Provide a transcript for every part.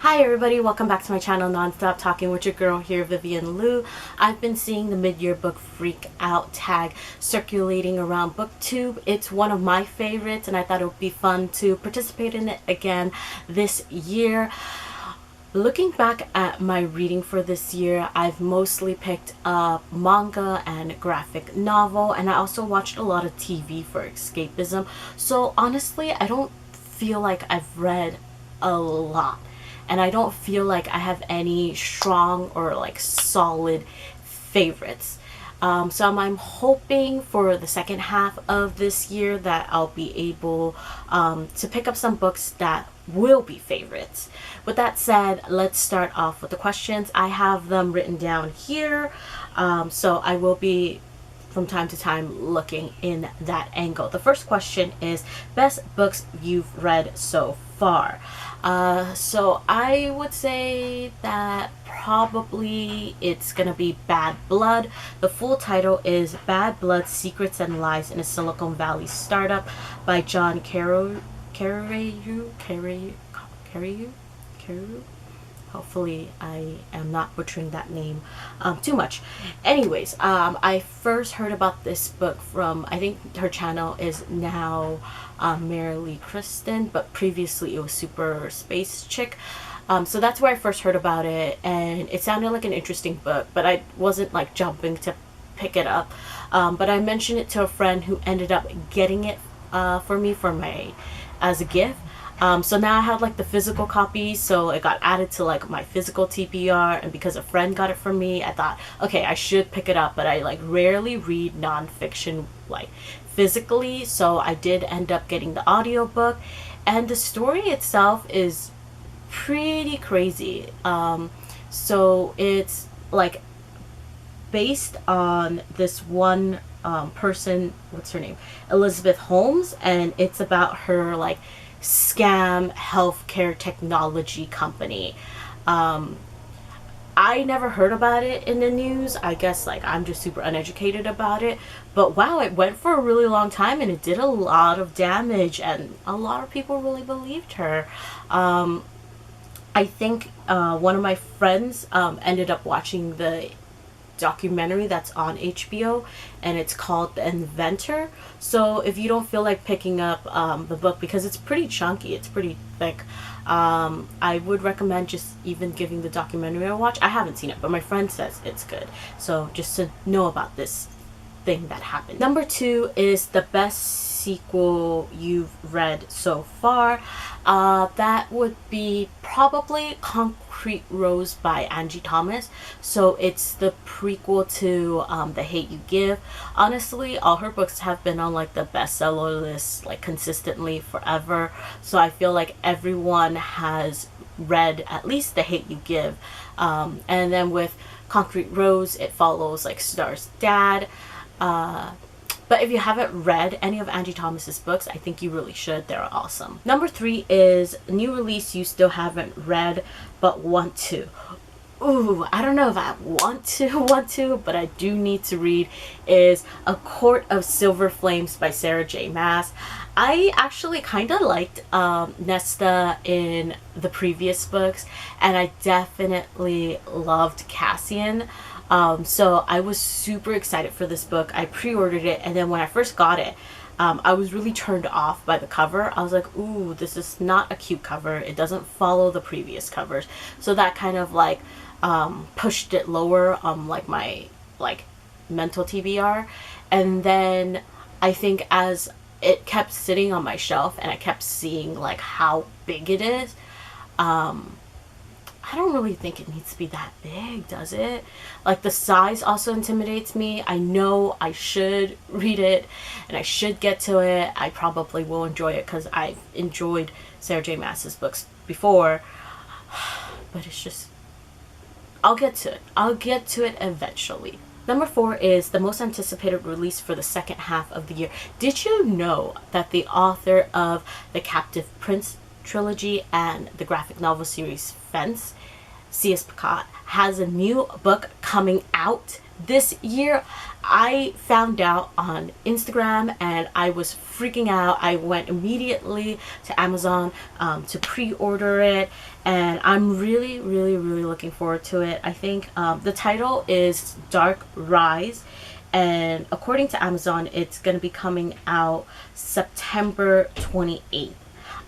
Hi everybody, welcome back to my channel, Nonstop Talking with your girl here, Vivian Liu. I've been seeing the mid-year book freak out tag circulating around BookTube. It's one of my favorites and I thought it would be fun to participate in it again this year. Looking back at my reading for this year, I've mostly picked up manga and graphic novel, and I also watched a lot of TV for escapism. So honestly, I don't feel like I've read a lot. And I don't feel like I have any strong or like solid favorites. So I'm hoping for the second half of this year that I'll be able to pick up some books that will be favorites. With that said, let's start off with the questions. I have them written down here. So I will be from time to time looking in that angle. The first question is best books you've read so far. So I would say that probably it's gonna be Bad Blood. The full title is Bad Blood: Secrets and Lies in a Silicon Valley Startup by John Carreyrou. Hopefully I am not butchering that name too much. Anyways, I first heard about this book from, I think her channel is now Merrily Kristen, but previously it was Super Space Chick. So that's where I first heard about it, and it sounded like an interesting book, but I wasn't like jumping to pick it up. But I mentioned it to a friend who ended up getting it for me as a gift. So now I have like the physical copy, so it got added to like my physical TBR, and because a friend got it for me, I thought, okay, I should pick it up, but I like rarely read nonfiction like physically, so I did end up getting the audiobook, and the story itself is pretty crazy. So it's like based on this one person, what's her name? Elizabeth Holmes, and it's about her like scam healthcare technology company. I never heard about it in the news. I guess like I'm just super uneducated about it, but wow, it went for a really long time and it did a lot of damage and a lot of people really believed her. I think one of my friends ended up watching the documentary that's on HBO, and it's called The Inventor. So if you don't feel like picking up the book because it's pretty chunky, it's pretty thick, I would recommend just even giving the documentary a watch. I haven't seen it, but my friend says it's good, so just to know about this thing that happened. Number 2 is the best sequel you've read so far. That would be probably Concrete Rose by Angie Thomas. So it's the prequel to The Hate You Give. Honestly, all her books have been on like the bestseller list like consistently forever. So I feel like everyone has read at least The Hate You Give. And then with Concrete Rose, it follows like Star's dad. But if you haven't read any of Angie Thomas's books, I think you really should. They're awesome. Number 3 is a new release you still haven't read but want to. Ooh, I don't know if I want to, but I do need to read, is A Court of Silver Flames by Sarah J. Maas. I actually kind of liked Nesta in the previous books, and I definitely loved Cassian. So I was super excited for this book. I pre-ordered it, and then when I first got it, I was really turned off by the cover. I was like, ooh, this is not a cute cover. It doesn't follow the previous covers. So that kind of like pushed it lower on like my like mental TBR. And then I think as it kept sitting on my shelf and I kept seeing like how big it is, I don't really think it needs to be that big, does it? Like the size also intimidates me. I know I should read it and I should get to it. I probably will enjoy it because I've enjoyed Sarah J. Maas's books before. But it's just, I'll get to it. I'll get to it eventually. Number 4 is the most anticipated release for the second half of the year. Did you know that the author of the Captive Prince trilogy and the graphic novel series Fence, C.S. Picot, has a new book coming out This year I found out on Instagram and I was freaking out. I went immediately to Amazon to pre-order it, and I'm really looking forward to it. I think the title is Dark Rise, and according to Amazon it's going to be coming out September 28th.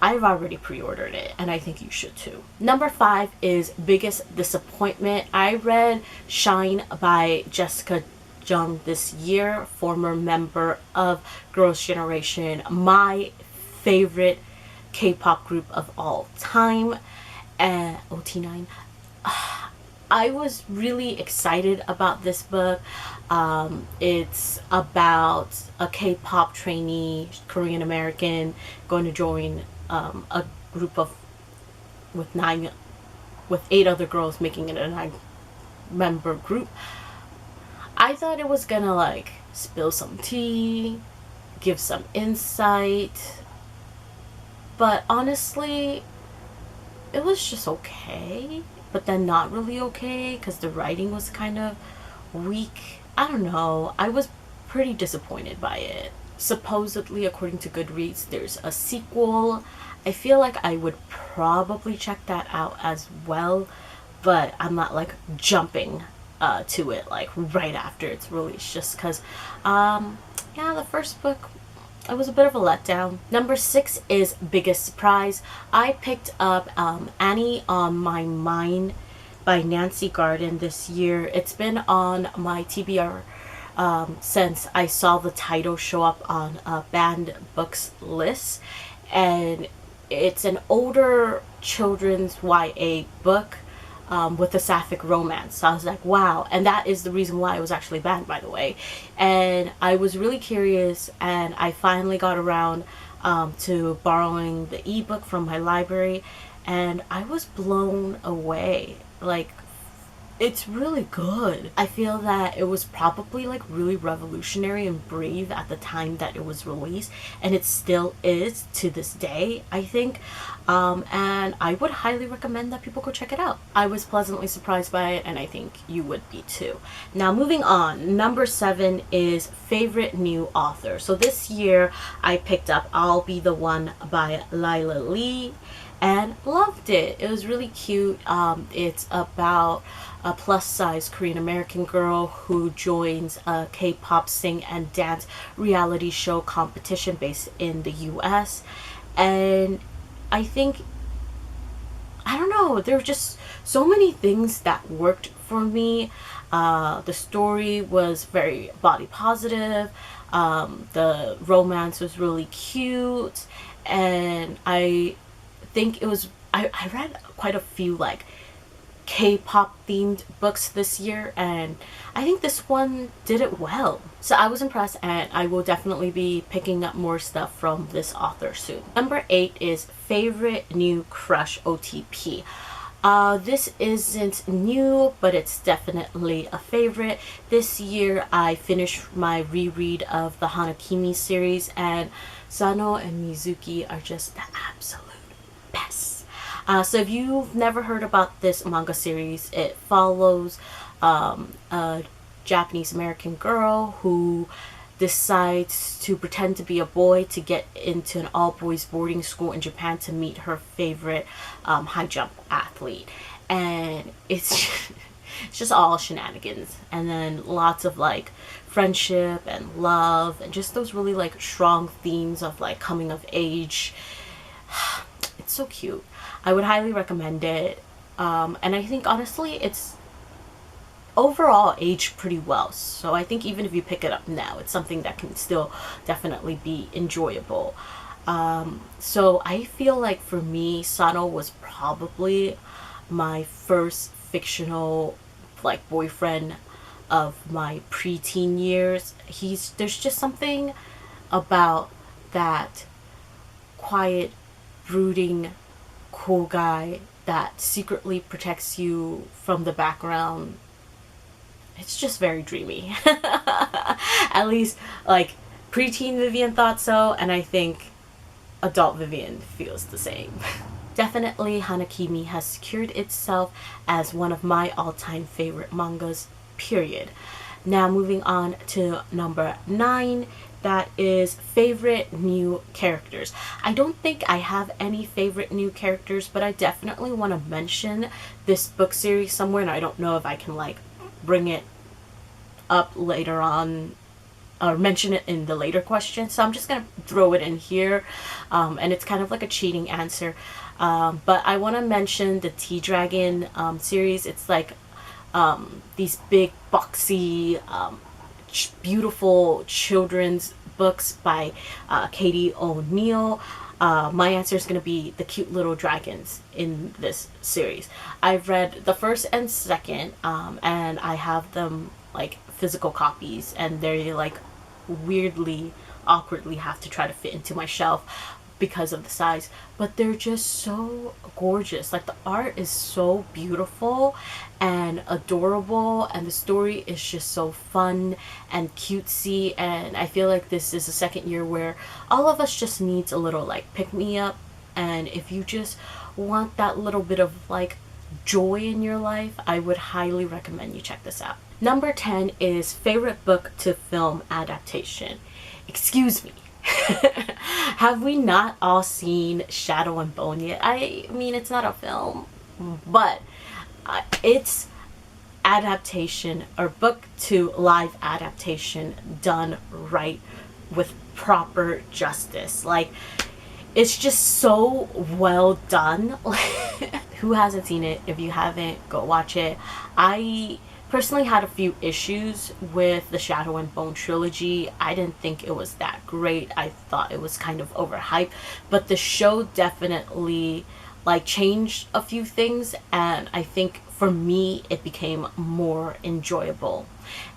I've already pre-ordered it and I think you should too. Number 5 is Biggest Disappointment. I read Shine by Jessica Jung this year, former member of Girls' Generation, my favorite K-pop group of all time, and OT9. I was really excited about this book. It's about a K-pop trainee, Korean American, going to join a group of with 8 other girls, making it a 9-member group. I thought it was gonna like spill some tea, give some insight, but honestly it was just okay, but then not really okay because the writing was kind of weak. I don't know, I was pretty disappointed by it. Supposedly, according to Goodreads, there's a sequel. I feel like I would probably check that out as well, but I'm not like jumping to it like right after it's released, just because yeah, the first book, it was a bit of a letdown. Number 6 is Biggest Surprise. I picked up Annie on My Mind by Nancy Garden this year. It's been on my TBR since I saw the title show up on a banned books list, and it's an older children's YA book with a sapphic romance. So I was like, wow. And that is the reason why it was actually banned, by the way. And I was really curious, and I finally got around to borrowing the ebook from my library, and I was blown away. Like, it's really good. I feel that it was probably like really revolutionary and brave at the time that it was released, and it still is to this day, I think. And I would highly recommend that people go check it out. I was pleasantly surprised by it, and I think you would be too. Now moving on, number 7 is Favorite New Author. So this year I picked up I'll Be the One by Lila Lee and loved it. It was really cute. It's about a plus-size Korean American girl who joins a K-pop sing and dance reality show competition based in the US. And I think, I don't know, there were just so many things that worked for me. The story was very body positive. The romance was really cute, and I think it was, I read quite a few like K-pop themed books this year, and I think this one did it well. So I was impressed, and I will definitely be picking up more stuff from this author soon. Number 8 is Favorite New Crush OTP. This isn't new, but it's definitely a favorite. This year I finished my reread of the Hanakimi series, and Sano and Mizuki are just the absolute best. So if you've never heard about this manga series, it follows a Japanese American girl who decides to pretend to be a boy to get into an all-boys boarding school in Japan to meet her favorite high jump athlete. And it's just all shenanigans, and then lots of like friendship and love, and just those really like strong themes of like coming of age. It's so cute. I would highly recommend it. And I think honestly it's overall aged pretty well. So I think even if you pick it up now, it's something that can still definitely be enjoyable. So I feel like for me, Sano was probably my first fictional like boyfriend of my preteen years. There's just something about that quiet, brooding, cool guy that secretly protects you from the background. It's just very dreamy. At least like preteen Vivian thought so, and I think adult Vivian feels the same. Definitely Hanakimi has secured itself as one of my all-time favorite mangas, period. Now moving on to number 9, that is favorite new characters. I don't think I have any favorite new characters, but I definitely want to mention this book series somewhere, and I don't know if I can like bring it up later on or mention it in the later question, so I'm just gonna throw it in here, and it's kind of like a cheating answer, but I want to mention the Tea Dragon series. It's like these big boxy beautiful children's books by Katie O'Neill. My answer is going to be the cute little dragons in this series. I've read the first and second, and I have them like physical copies, and they're like weirdly, awkwardly have to try to fit into my shelf because of the size, but they're just so gorgeous. Like the art is so beautiful and adorable, and the story is just so fun and cutesy, and I feel like this is the second year where all of us just needs a little like pick me up, and if you just want that little bit of like joy in your life, I would highly recommend you check this out. Number 10 is favorite book to film adaptation. Excuse me. Have we not all seen Shadow and Bone yet? I mean, it's not a film, but it's adaptation, or book to live adaptation done right with proper justice. Like, it's just so well done. Who hasn't seen it? If you haven't, go watch it. I personally had a few issues with the Shadow and Bone trilogy. I didn't think it was that great. I thought it was kind of overhyped, but the show definitely like changed a few things, and I think for me it became more enjoyable.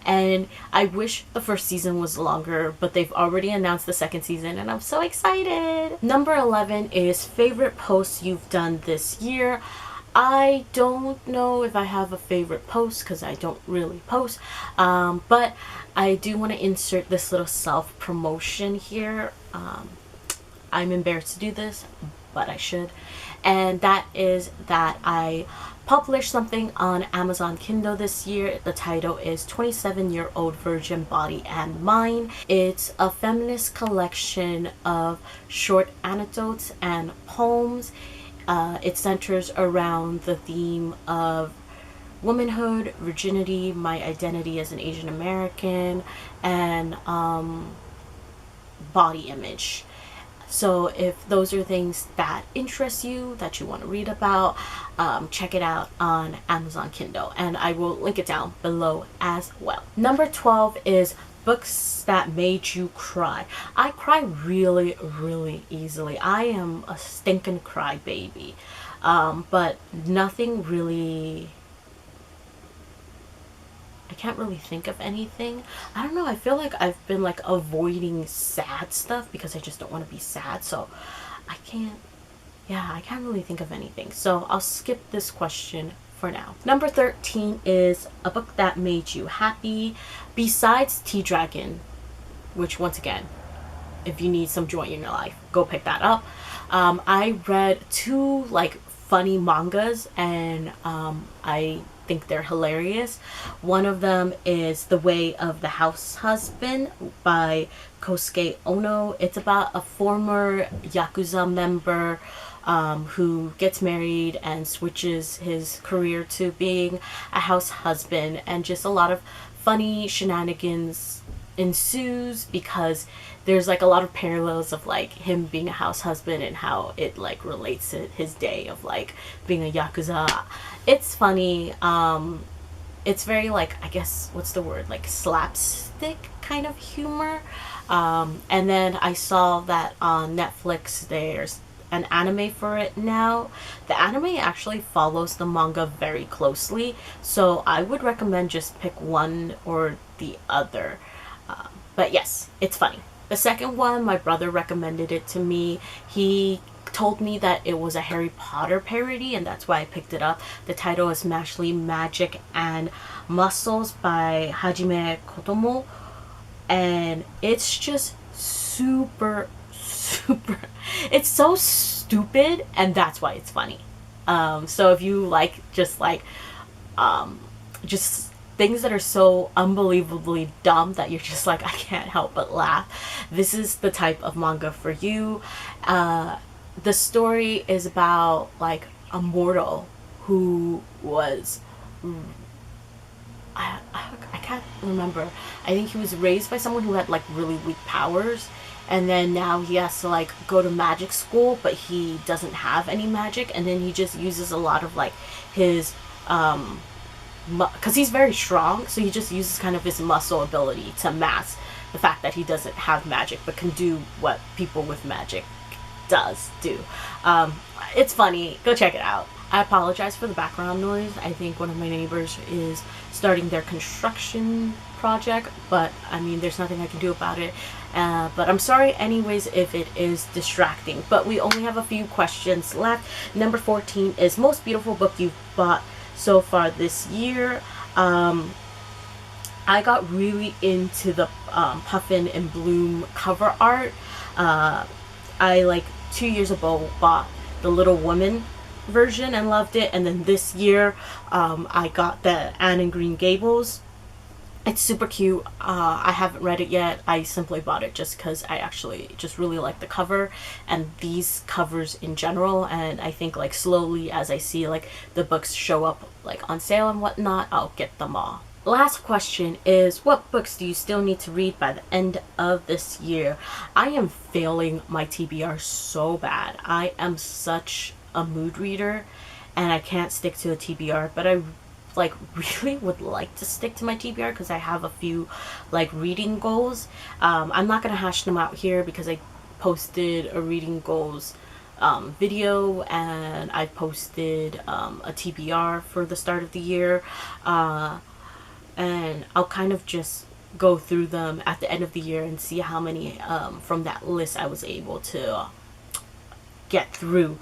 And I wish the first season was longer, but they've already announced the second season and I'm so excited. Number 11 is favorite posts you've done this year. I don't know if I have a favorite post because I don't really post, but I do want to insert this little self-promotion here. I'm embarrassed to do this, but I should. And that is that I published something on Amazon Kindle this year. The title is 27-Year-Old Virgin Body and Mind. It's a feminist collection of short anecdotes and poems. It centers around the theme of womanhood, virginity, my identity as an Asian American, and body image. So if those are things that interest you, that you want to read about, check it out on Amazon Kindle, and I will link it down below as well. Number 12 is books that made you cry. I cry really, really easily. I am a stinking crybaby, but nothing really. I can't really think of anything. I don't know. I feel like I've been like avoiding sad stuff because I just don't want to be sad. So I can't. Yeah, I can't really think of anything. So I'll skip this question for now. Number 13 is a book that made you happy besides Tea Dragon, which once again, if you need some joy in your life, go pick that up. I read 2 like funny mangas, and I think they're hilarious. One of them is The Way of the House Husband by Kosuke Ono. It's about a former Yakuza member who gets married and switches his career to being a house husband, and just a lot of funny shenanigans ensues because there's like a lot of parallels of like him being a house husband and how it like relates to his day of like being a Yakuza. It's funny. It's very like, I guess, what's the word, like slapstick kind of humor. And then I saw that on Netflix there's an anime for it now. The anime actually follows the manga very closely, so I would recommend just pick one or the other. But yes, it's funny. The second one, my brother recommended it to me. He told me that it was a Harry Potter parody, and that's why I picked it up. The title is Mashley Magic and Muscles by Hajime Kotomo, and it's just super it's so stupid, and that's why it's funny. So if you like just things that are so unbelievably dumb that you're just like, I can't help but laugh, this is the type of manga for you. The story is about like a mortal who was, I can't remember. I think he was raised by someone who had like really weak powers, and then now he has to like go to magic school, but he doesn't have any magic, and then he just uses a lot of like his because he's very strong, so he just uses kind of his muscle ability to mask the fact that he doesn't have magic but can do what people with magic does do. It's funny, go check it out. I apologize for the background noise. I think one of my neighbors is starting their construction project, but I mean, there's nothing I can do about it. But I'm sorry anyways if it is distracting. But we only have a few questions left. Number 14 is most beautiful book you've bought so far this year. I got really into the Puffin and Bloom cover art. I like 2 years ago bought the Little Woman version and loved it, and then this year I got the Anne and Green Gables. It's super cute. I haven't read it yet. I simply bought it just because I actually just really like the cover and these covers in general, and I think like slowly as I see like the books show up like on sale and whatnot, I'll get them all. Last question is, what books do you still need to read by the end of this year? I am failing my TBR so bad. I am such a mood reader and I can't stick to a TBR, but I like really would like to stick to my TBR because I have a few like reading goals. I'm not gonna hash them out here because I posted a reading goals video, and I posted a TBR for the start of the year, and I'll kind of just go through them at the end of the year and see how many from that list I was able to get through.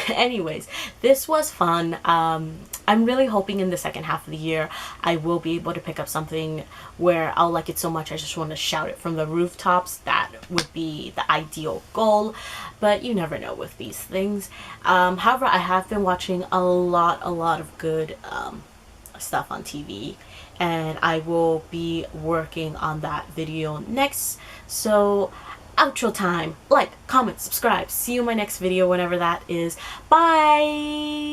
Anyways, this was fun. I'm really hoping in the second half of the year I will be able to pick up something where I'll like it so much I just want to shout it from the rooftops. That would be the ideal goal, but you never know with these things. However, I have been watching a lot of good stuff on TV, and I will be working on that video next. So outro time. Like, comment, subscribe. See you in my next video whenever that is. Bye!